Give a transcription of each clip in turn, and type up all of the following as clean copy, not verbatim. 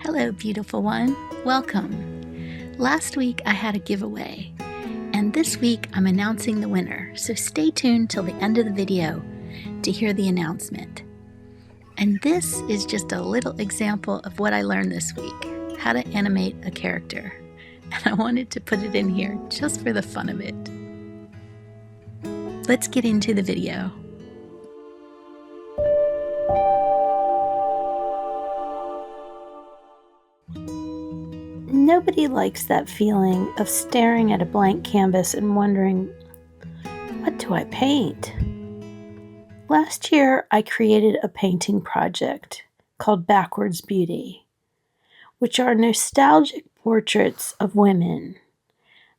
Hello, beautiful one. Welcome. Last week I had a giveaway, and this week I'm announcing the winner, so stay tuned till the end of the video to hear the announcement. And this is just a little example of what I learned this week, how to animate a character. And I wanted to put it in here just for the fun of it. Let's get into the video. Nobody likes that feeling of staring at a blank canvas and wondering, what do I paint? Last year, I created a painting project called Backwards Beauty, which are nostalgic portraits of women.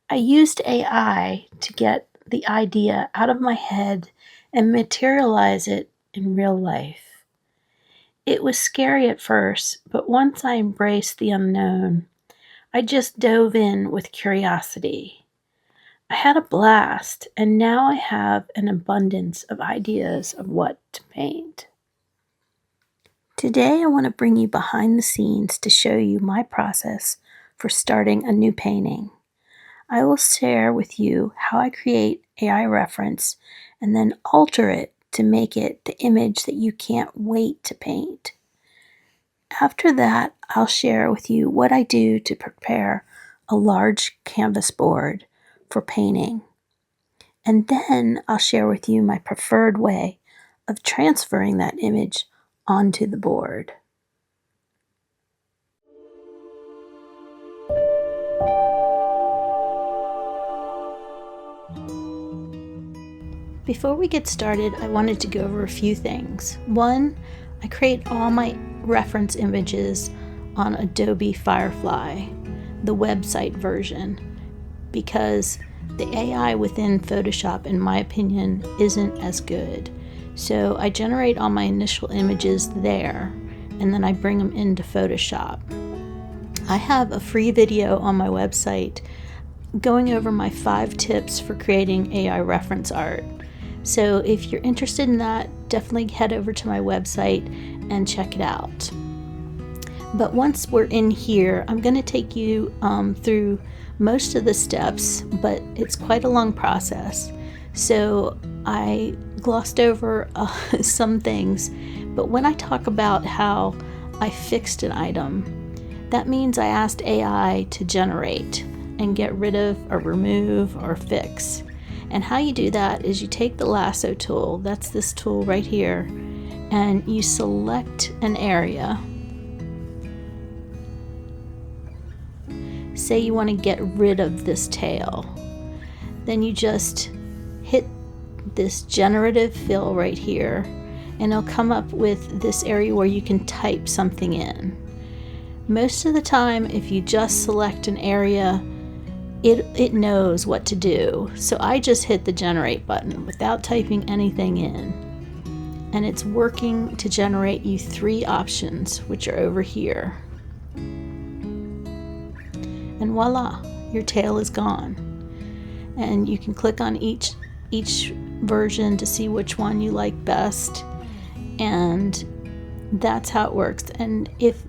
I used AI to get the idea out of my head and materialize it in real life. It was scary at first, but once I embraced the unknown, I just dove in with curiosity. I had a blast, and now I have an abundance of ideas of what to paint. Today I want to bring you behind the scenes to show you my process for starting a new painting. I will share with you how I create AI reference and then alter it to make it the image that you can't wait to paint. After that, I'll share with you what I do to prepare a large canvas board for painting. And then I'll share with you my preferred way of transferring that image onto the board. Before we get started, I wanted to go over a few things. One, I create all my reference images on Adobe Firefly, the website version, because the AI within Photoshop, in my opinion, isn't as good. So I generate all my initial images there, and then I bring them into Photoshop. I have a free video on my website going over my 5 tips for creating AI reference art. So if you're interested in that, definitely head over to my website and check it out. But once we're in here, I'm going to take you through most of the steps, but it's quite a long process. So I glossed over some things, but when I talk about how I fixed an item, that means I asked AI to generate and get rid of or remove or fix. And how you do that is you take the lasso tool, that's this tool right here, and you select an area. Say you want to get rid of this tail. Then you just hit this generative fill right here, and it'll come up with this area where you can type something in. Most of the time, if you just select an area, it knows what to do. So I just hit the generate button without typing anything in. And it's working to generate you 3 options, which are over here. And voila, your tail is gone. And you can click on each version to see which one you like best. And that's how it works. And if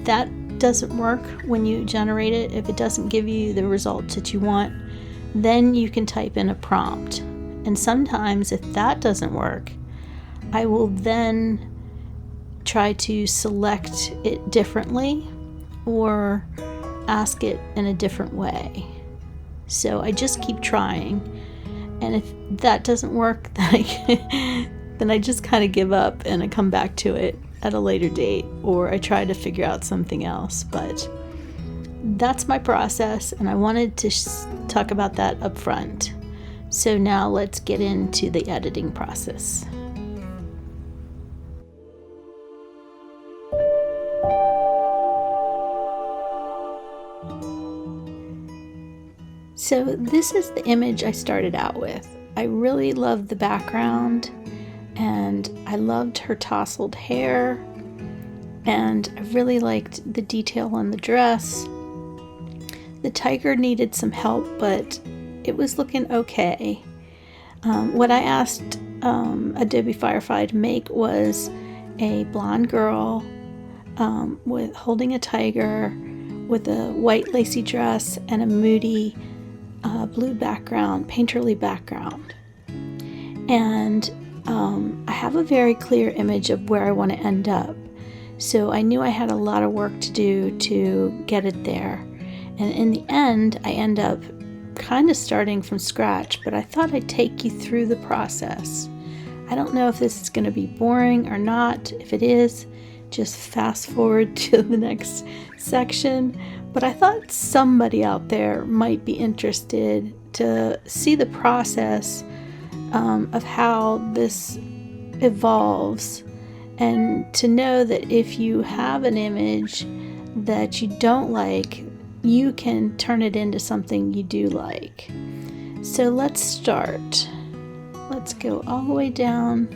that doesn't work when you generate it, if it doesn't give you the results that you want, then you can type in a prompt. And sometimes if that doesn't work, I will then try to select it differently or ask it in a different way. So I just keep trying, and if that doesn't work, then I just kind of give up and I come back to it at a later date, or I try to figure out something else. But that's my process, and I wanted to talk about that up front. So now let's get into the editing process. So this is the image I started out with. I really loved the background, and I loved her tousled hair, and I really liked the detail on the dress. The tiger needed some help, but it was looking okay. What I asked Adobe Firefly to make was a blonde girl with holding a tiger with a white lacy dress and a moody blue background, painterly background. And I have a very clear image of where I want to end up. So I knew I had a lot of work to do to get it there. And in the end, I end up kind of starting from scratch, but I thought I'd take you through the process. I don't know if this is going to be boring or not. If it is, just fast forward to the next section. But I thought somebody out there might be interested to see the process of how this evolves, and to know that if you have an image that you don't like, you can turn it into something you do like. So let's start. Let's go all the way down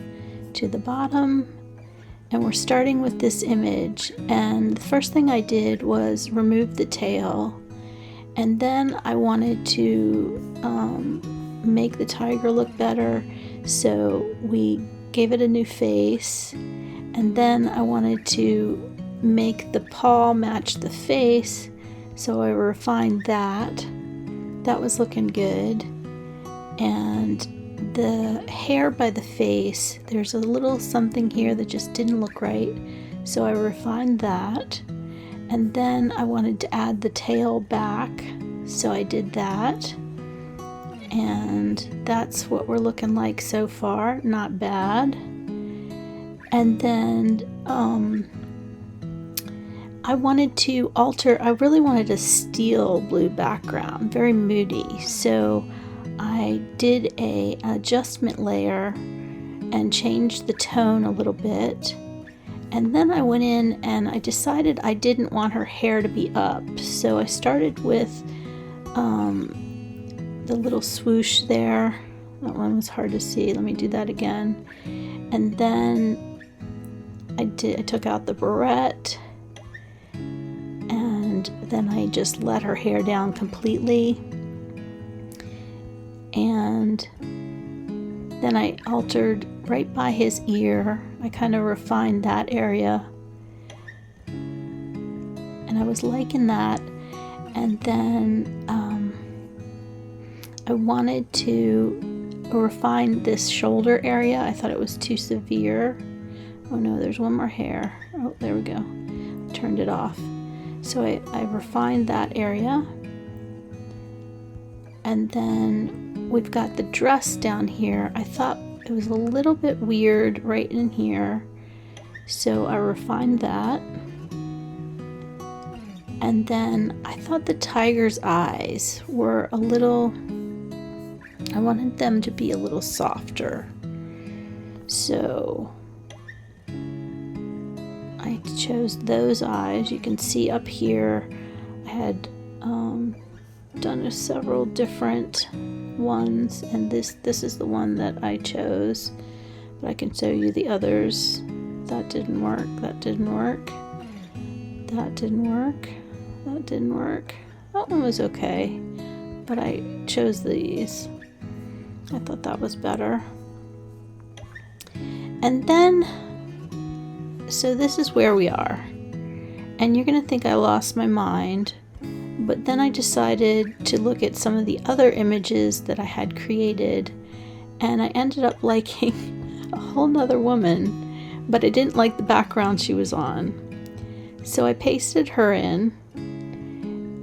to the bottom, and we're starting with this image. And the first thing I did was remove the tail, and then I wanted to make the tiger look better, so we gave it a new face. And then I wanted to make the paw match the face, so I refined that. That was looking good. And the hair by the face, there's a little something here that just didn't look right, so I refined that. And then I wanted to add the tail back, so I did that. And that's what we're looking like so far. Not bad. And then I wanted to alter, I really wanted a steel blue background, very moody. So I did an adjustment layer and changed the tone a little bit. And then I went in and I decided I didn't want her hair to be up. So I started with the little swoosh there. That one was hard to see. Let me do that again. And then I took out the barrette, and then I just let her hair down completely. And then I altered right by his ear. I kind of refined that area, and I was liking that. And then I wanted to refine this shoulder area. I thought it was too severe. Oh no, there's one more hair. Oh, there we go. Turned it off. So I refined that area. And then we've got the dress down here. I thought it was a little bit weird right in here, so I refined that. And then I thought the tiger's eyes were a little, I wanted them to be a little softer. So I chose those eyes. You can see up here I had done several different ones, and this is the one that I chose, but I can show you the others. That didn't work, that didn't work, that didn't work, that didn't work. That one was okay, but I chose these. I thought that was better. And then, so this is where we are, and you're gonna think I lost my mind, but then I decided to look at some of the other images that I had created, and I ended up liking a whole nother woman, but I didn't like the background she was on. So I pasted her in,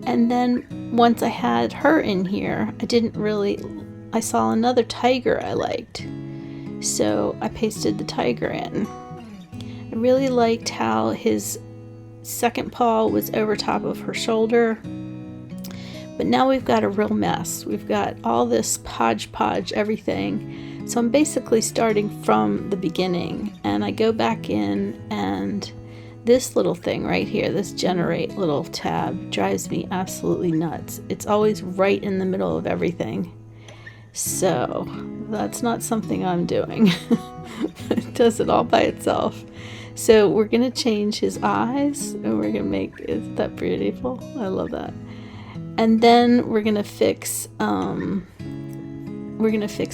and then once I had her in here, I saw another tiger I liked, so I pasted the tiger in. I really liked how his second paw was over top of her shoulder. But now we've got a real mess. We've got all this hodgepodge everything. So I'm basically starting from the beginning, and I go back in, and this little thing right here, this generate little tab, drives me absolutely nuts. It's always right in the middle of everything. So that's not something I'm doing. It does it all by itself. So we're going to change his eyes, and we're going to make, isn't that beautiful? I love that. And then we're going to fix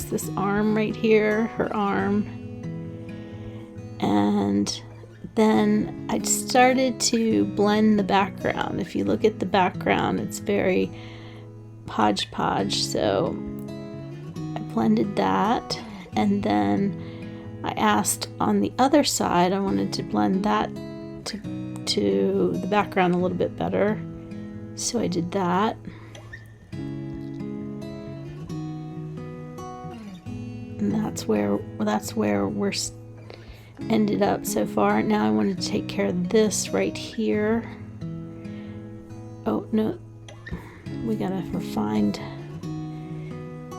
this arm right here, her arm. And then I started to blend the background. If you look at the background, it's very hodgepodge, so I blended that, and then I asked on the other side, I wanted to blend that to the background a little bit better, so I did that. And that's where we're ended up so far. Now I wanted to take care of this right here. Oh no, we gotta refine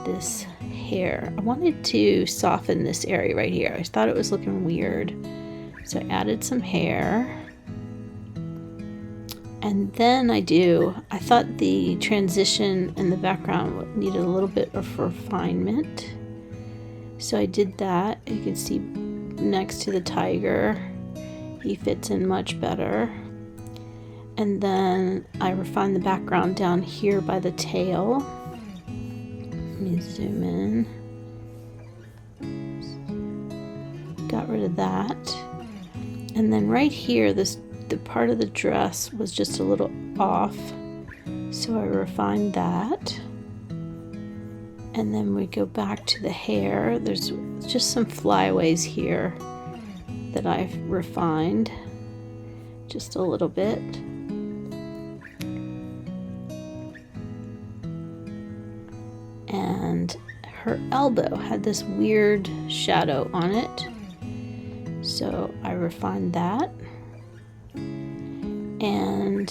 this hair. I wanted to soften this area right here. I thought it was looking weird, so I added some hair. And then I thought the transition in the background needed a little bit of refinement, so I did that. You can see next to the tiger, he fits in much better. And then I refined the background down here by the tail. Let me zoom in. Got rid of that. And then right here, the part of the dress was just a little off, so I refined that. And then we go back to the hair. There's just some flyaways here that I've refined just a little bit. And her elbow had this weird shadow on it, so I refined that. And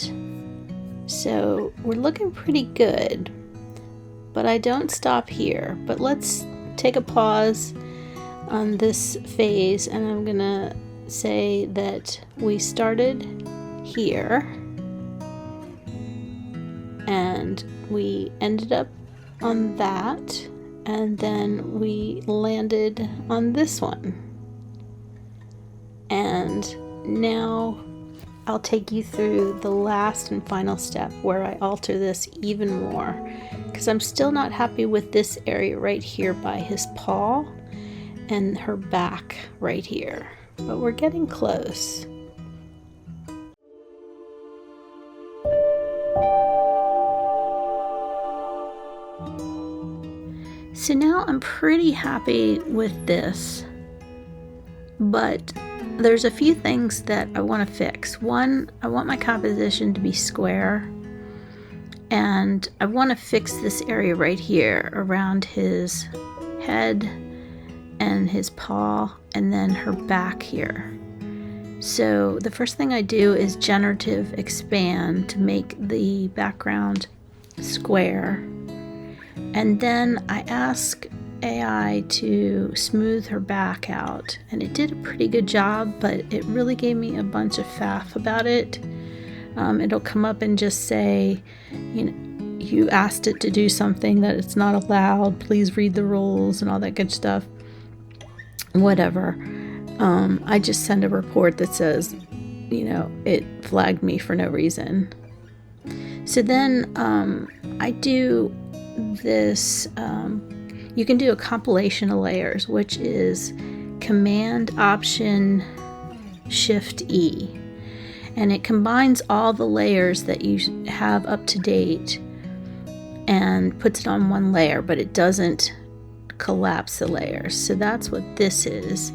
so we're looking pretty good, but I don't stop here. But let's take a pause on this phase, and I'm gonna say that we started here and we ended up on that, and then we landed on this one. And now I'll take you through the last and final step where I alter this even more, because I'm still not happy with this area right here by his paw and her back right here, but we're getting close. So now I'm pretty happy with this, but there's a few things that I want to fix. One, I want my composition to be square, and I want to fix this area right here around his head and his paw, and then her back here. So the first thing I do is generative expand to make the background square, and then I ask AI to smooth her back out, and it did a pretty good job, but it really gave me a bunch of faff about it. It'll come up and just say, you know, you asked it to do something that it's not allowed, please read the rules and all that good stuff. Whatever. I just send a report that says, you know, it flagged me for no reason. So then I do this, you can do a compilation of layers, which is Command Option Shift E, and it combines all the layers that you have up to date and puts it on one layer, but it doesn't collapse the layers. So that's what this is.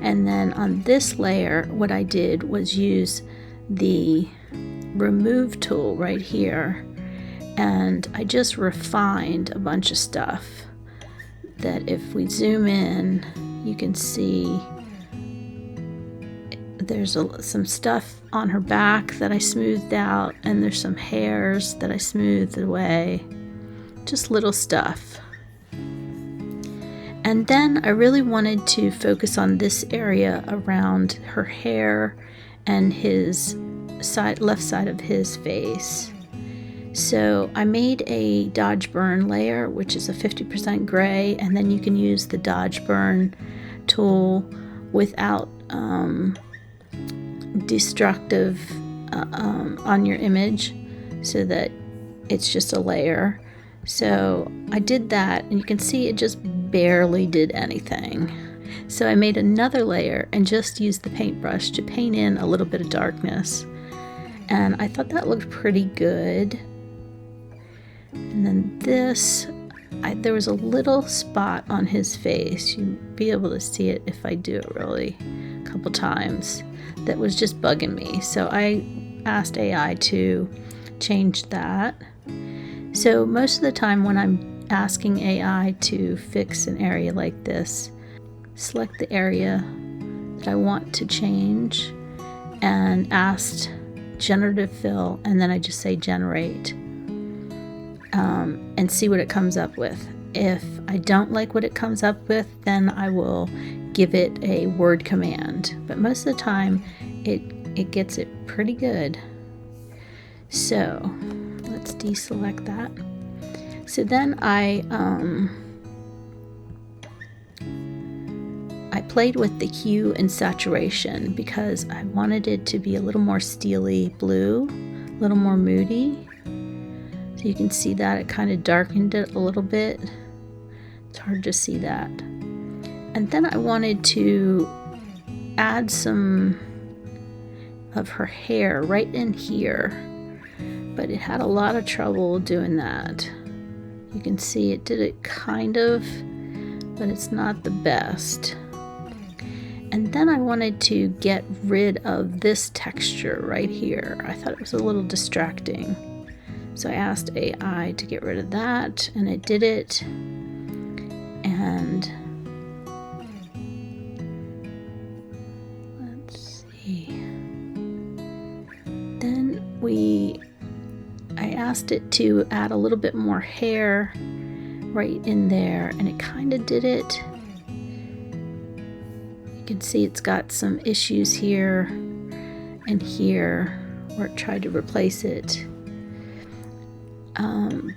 And then on this layer, what I did was use the remove tool right here, and I just refined a bunch of stuff that if we zoom in, you can see there's some stuff on her back that I smoothed out, and there's some hairs that I smoothed away, just little stuff. And then I really wanted to focus on this area around her hair and his left side of his face. So I made a dodge burn layer, which is a 50% gray, and then you can use the dodge burn tool without destructive on your image, so that it's just a layer. So I did that, and you can see it just barely did anything. So I made another layer and just used the paintbrush to paint in a little bit of darkness. And I thought that looked pretty good. And then this, there was a little spot on his face. You'll be able to see it if I do it really a couple times. That was just bugging me. So I asked AI to change that. So most of the time when I'm asking AI to fix an area like this, select the area that I want to change and asked generative fill, and then I just say generate and see what it comes up with. If I don't like what it comes up with, then I will give it a word command, but most of the time it gets it pretty good. So let's deselect that. So then I played with the hue and saturation because I wanted it to be a little more steely blue, a little more moody. So you can see that it kind of darkened it a little bit. It's hard to see that. And then I wanted to add some of her hair right in here, but it had a lot of trouble doing that. You can see it did it kind of, but it's not the best. And then I wanted to get rid of this texture right here. I thought it was a little distracting. So I asked AI to get rid of that, and it did it. And let's see. Then I asked it to add a little bit more hair right in there, and it kind of did it. You can see it's got some issues here and here where it tried to replace it.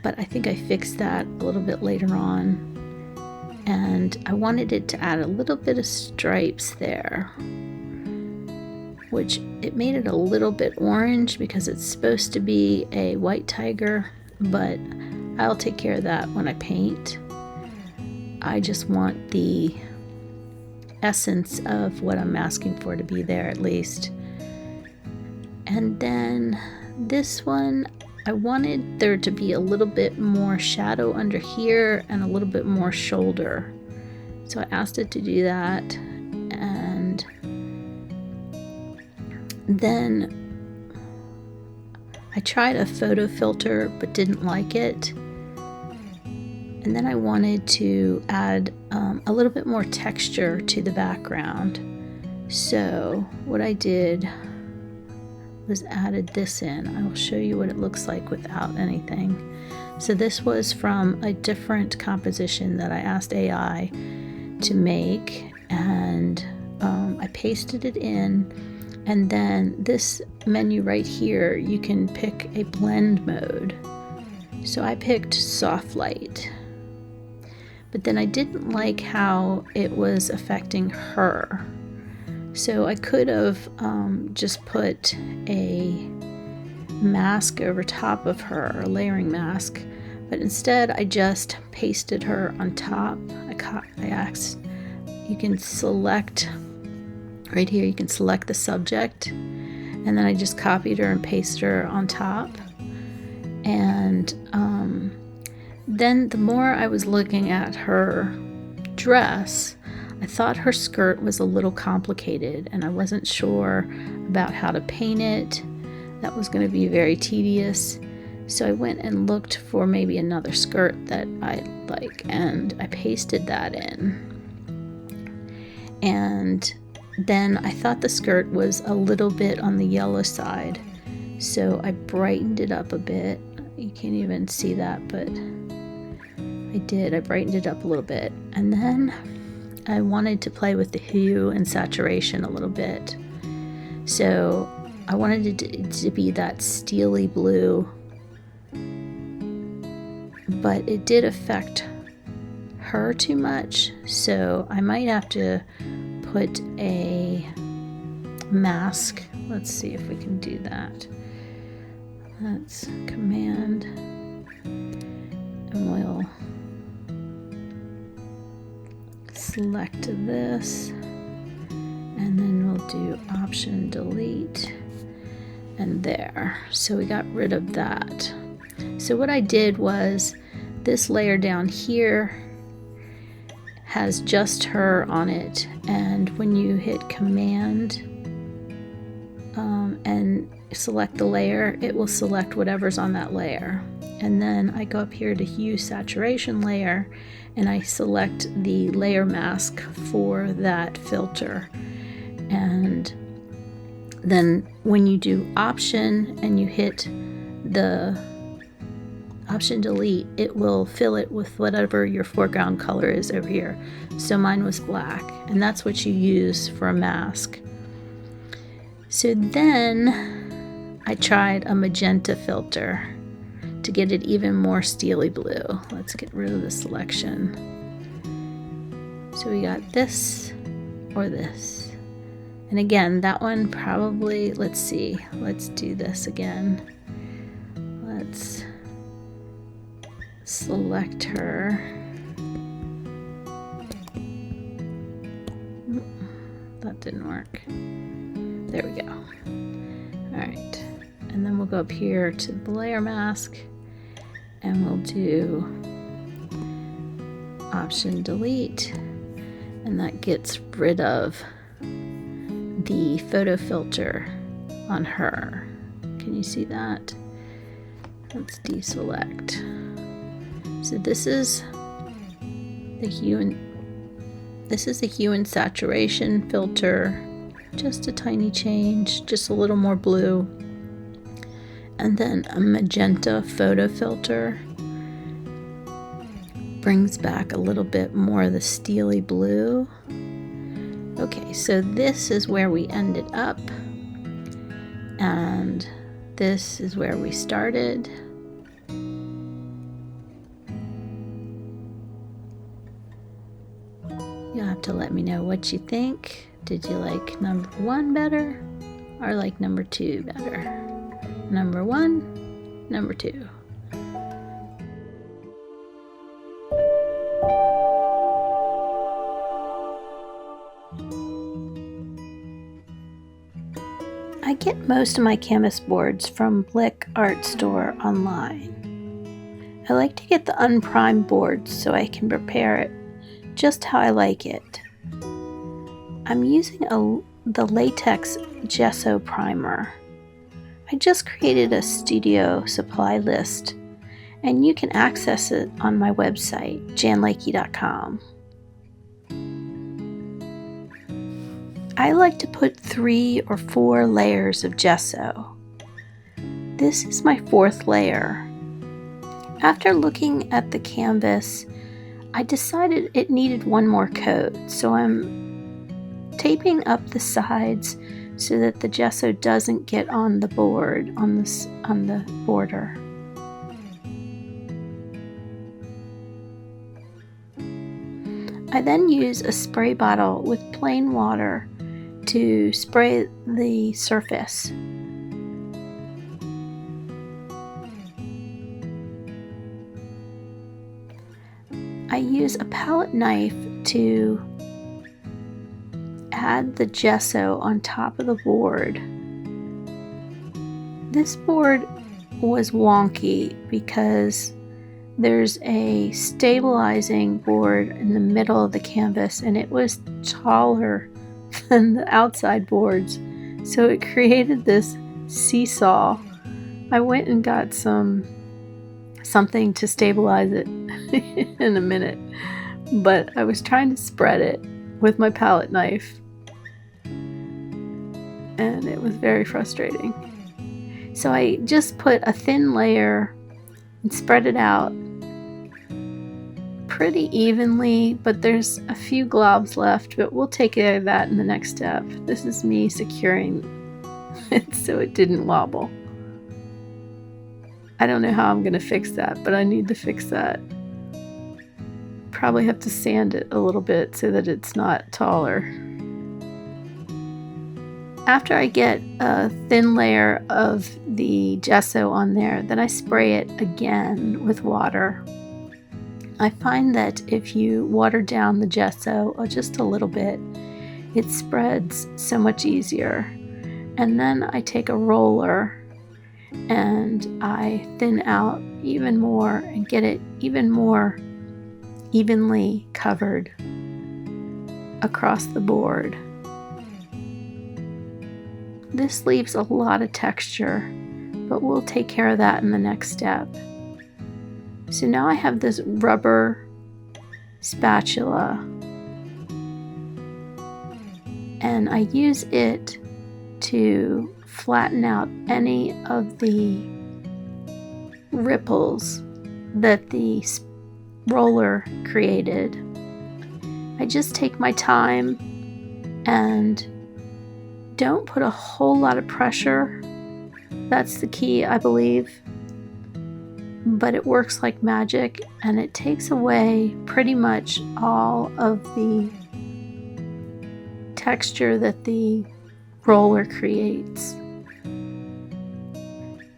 But I think I fixed that a little bit later on. And I wanted it to add a little bit of stripes there, which it made it a little bit orange because it's supposed to be a white tiger, but I'll take care of that when I paint. I just want the essence of what I'm asking for to be there at least. And then this one, I wanted there to be a little bit more shadow under here and a little bit more shoulder. So I asked it to do that, and then I tried a photo filter but didn't like it. And then I wanted to add a little bit more texture to the background. So what I did was added this in. I will show you what it looks like without anything. So this was from a different composition that I asked AI to make, and I pasted it in. And then this menu right here, you can pick a blend mode. So I picked soft light, but then I didn't like how it was affecting her. So I could have just put a mask over top of her, a layering mask, but instead I just pasted her on top. I asked, you can select right here, you can select the subject, and then I just copied her and pasted her on top. And then the more I was looking at her dress, I thought her skirt was a little complicated, and I wasn't sure about how to paint it. That was going to be very tedious. So I went and looked for maybe another skirt that I like, and I pasted that in. And then I thought the skirt was a little bit on the yellow side, so I brightened it up a bit. You can't even see that, but I did. I brightened it up a little bit. And then I wanted to play with the hue and saturation a little bit. So I wanted it to be that steely blue, but it did affect her too much. So I might have to put a mask. Let's see if we can do that. Let's command, and we'll select this, and then we'll do Option Delete, and there. So we got rid of that. So what I did was, this layer down here has just her on it, and when you hit Command and select the layer, it will select whatever's on that layer. And then I go up here to Hue Saturation Layer, and I select the layer mask for that filter. And then when you do Option and you hit the Option Delete, it will fill it with whatever your foreground color is over here. So mine was black, and that's what you use for a mask. So then I tried a magenta filter to get it even more steely blue. Let's get rid of the selection. So we got this or this. And again, that one probably, let's see, let's do this again. Let's select her. That didn't work. There we go. Alright, and then we'll go up here to the layer mask, and we'll do Option Delete, and that gets rid of the photo filter on her. Can you see that? Let's deselect. So this is the hue and saturation filter. Just a tiny change, just a little more blue. And then a magenta photo filter brings back a little bit more of the steely blue. Okay, so this is where we ended up, and this is where we started. You'll have to let me know what you think. Did you like number 1 better, or like number 2 better? Number 1, number 2. I get most of my canvas boards from Blick Art Store online. I like to get the unprimed boards so I can prepare it just how I like it. I'm using the latex gesso primer. I just created a studio supply list, and you can access it on my website, janlakey.com. I like to put 3 or 4 layers of gesso. This is my 4th layer. After looking at the canvas, I decided it needed one more coat, so I'm taping up the sides so that the gesso doesn't get on the board, on the border. I then use a spray bottle with plain water to spray the surface. I use a palette knife to add the gesso on top of the board. This board was wonky because there's a stabilizing board in the middle of the canvas, and it was taller than the outside boards, so it created this seesaw. I went and got something to stabilize it in a minute, but I was trying to spread it with my palette knife, and it was very frustrating. So I just put a thin layer and spread it out pretty evenly, but there's a few globs left, but we'll take care of that in the next step. This is me securing it so it didn't wobble. I don't know how I'm going to fix that, but I need to fix that. Probably have to sand it a little bit so that it's not taller. After I get a thin layer of the gesso on there, then I spray it again with water. I find that if you water down the gesso just a little bit, it spreads so much easier. And then I take a roller and I thin out even more and get it even more evenly covered across the board. This leaves a lot of texture, but we'll take care of that in the next step. So now I have this rubber spatula, and I use it to flatten out any of the ripples that the roller created. I just take my time and don't put a whole lot of pressure. That's the key, I believe. But it works like magic, and it takes away pretty much all of the texture that the roller creates.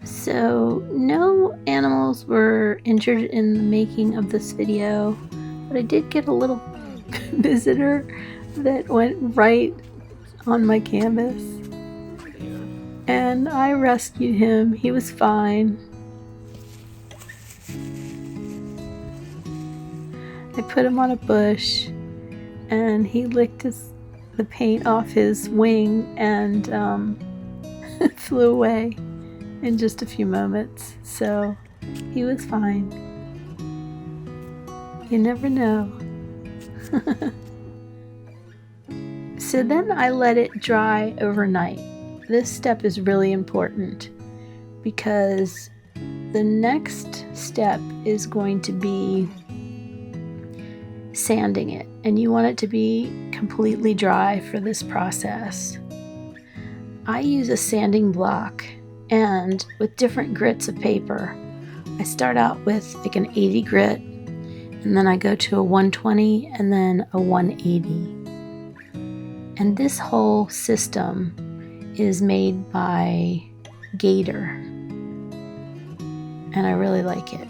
So no animals were injured in the making of this video, but I did get a little visitor that went right on my canvas, and I rescued him. He was fine. I put him on a bush, and he licked the paint off his wing and flew away in just a few moments. So he was fine. You never know. So then I let it dry overnight. This step is really important because the next step is going to be sanding it, and you want it to be completely dry for this process. I use a sanding block, and with different grits of paper. I start out with like an 80 grit, and then I go to a 120 and then a 180. And this whole system is made by Gator, and I really like it.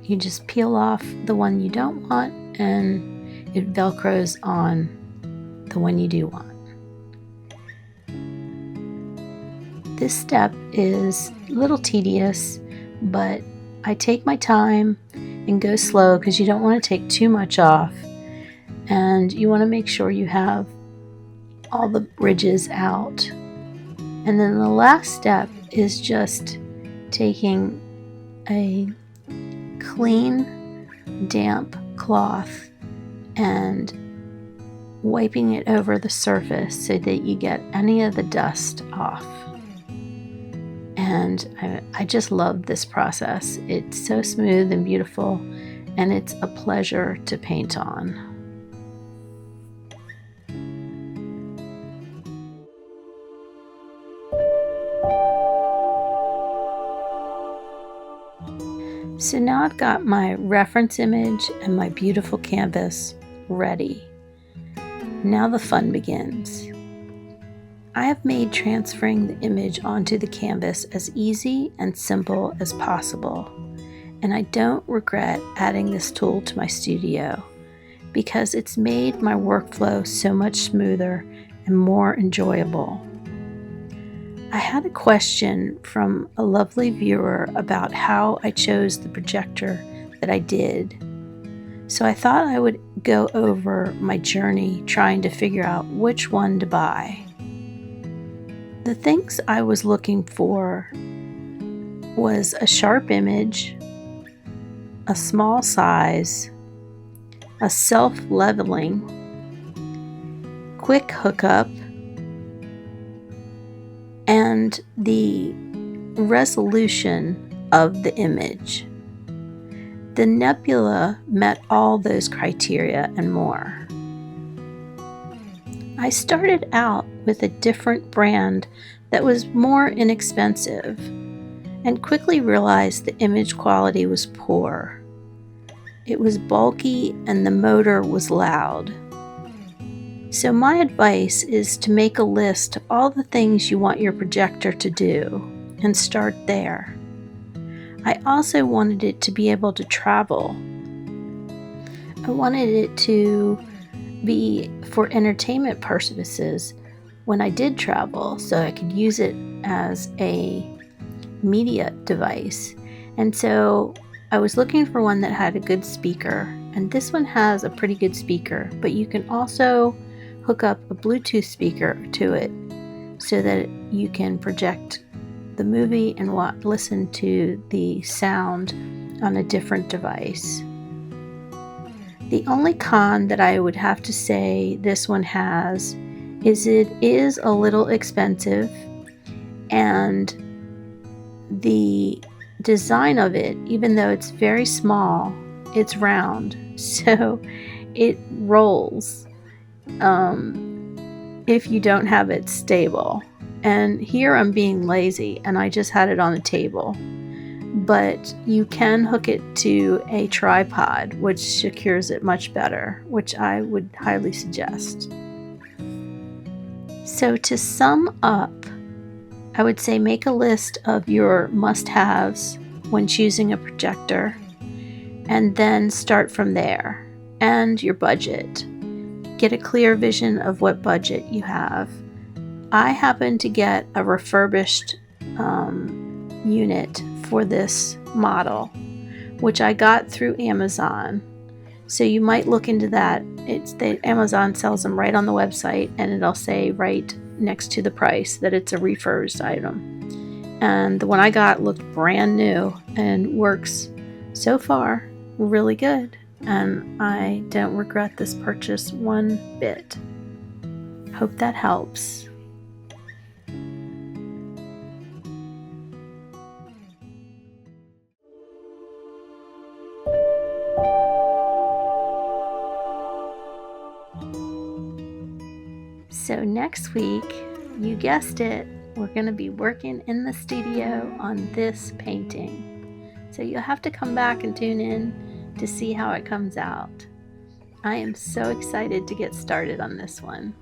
You just peel off the one you don't want, and it velcros on the one you do want. This step is a little tedious, but I take my time and go slow because you don't want to take too much off, and you want to make sure you have all the ridges out. And then the last step is just taking a clean, damp cloth and wiping it over the surface so that you get any of the dust off. And I just love this process. It's so smooth and beautiful, and it's a pleasure to paint on. So now I've got my reference image and my beautiful canvas ready. Now the fun begins. I have made transferring the image onto the canvas as easy and simple as possible, and I don't regret adding this tool to my studio because it's made my workflow so much smoother and more enjoyable. I had a question from a lovely viewer about how I chose the projector that I did, so I thought I would go over my journey trying to figure out which one to buy. The things I was looking for was a sharp image, a small size, a self-leveling, quick hookup, and the resolution of the image. The nebula met all those criteria and more. I started out with a different brand that was more inexpensive and quickly realized the image quality was poor. It was bulky and the motor was loud. So my advice is to make a list of all the things you want your projector to do and start there. I also wanted it to be able to travel. I wanted it to be for entertainment purposes when I did travel, so I could use it as a media device. And so I was looking for one that had a good speaker, and this one has a pretty good speaker, but you can also hook up a Bluetooth speaker to it so that you can project the movie and listen to the sound on a different device. The only con that I would have to say this one has is it is a little expensive, and the design of it, even though it's very small, it's round, so it rolls if you don't have it stable. And here I'm being lazy and I just had it on the table. But you can hook it to a tripod, which secures it much better, which I would highly suggest. So to sum up, I would say make a list of your must-haves when choosing a projector, and then start from there. And your budget. Get a clear vision of what budget you have. I happen to get a refurbished unit for this model, which I got through Amazon. So you might look into that. Amazon sells them right on the website, and it'll say right next to the price that it's a refurbished item. And the one I got looked brand new and works so far really good. And I don't regret this purchase one bit. Hope that helps. So next week, you guessed it, we're going to be working in the studio on this painting. So you'll have to come back and tune in to see how it comes out. I am so excited to get started on this one.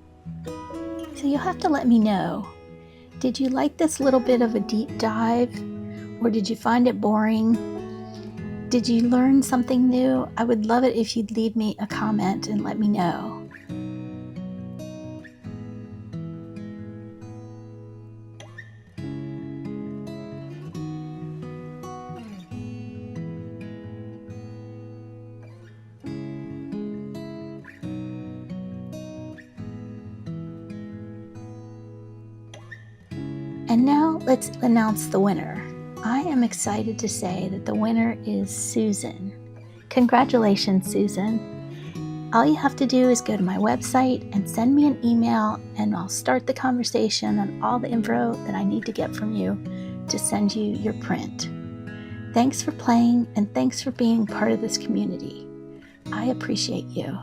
So you'll have to let me know. Did you like this little bit of a deep dive, or did you find it boring? Did you learn something new? I would love it if you'd leave me a comment and let me know. And now let's announce the winner. I am excited to say that the winner is Susan. Congratulations, Susan. All you have to do is go to my website and send me an email, and I'll start the conversation on all the info that I need to get from you to send you your print. Thanks for playing, and thanks for being part of this community. I appreciate you.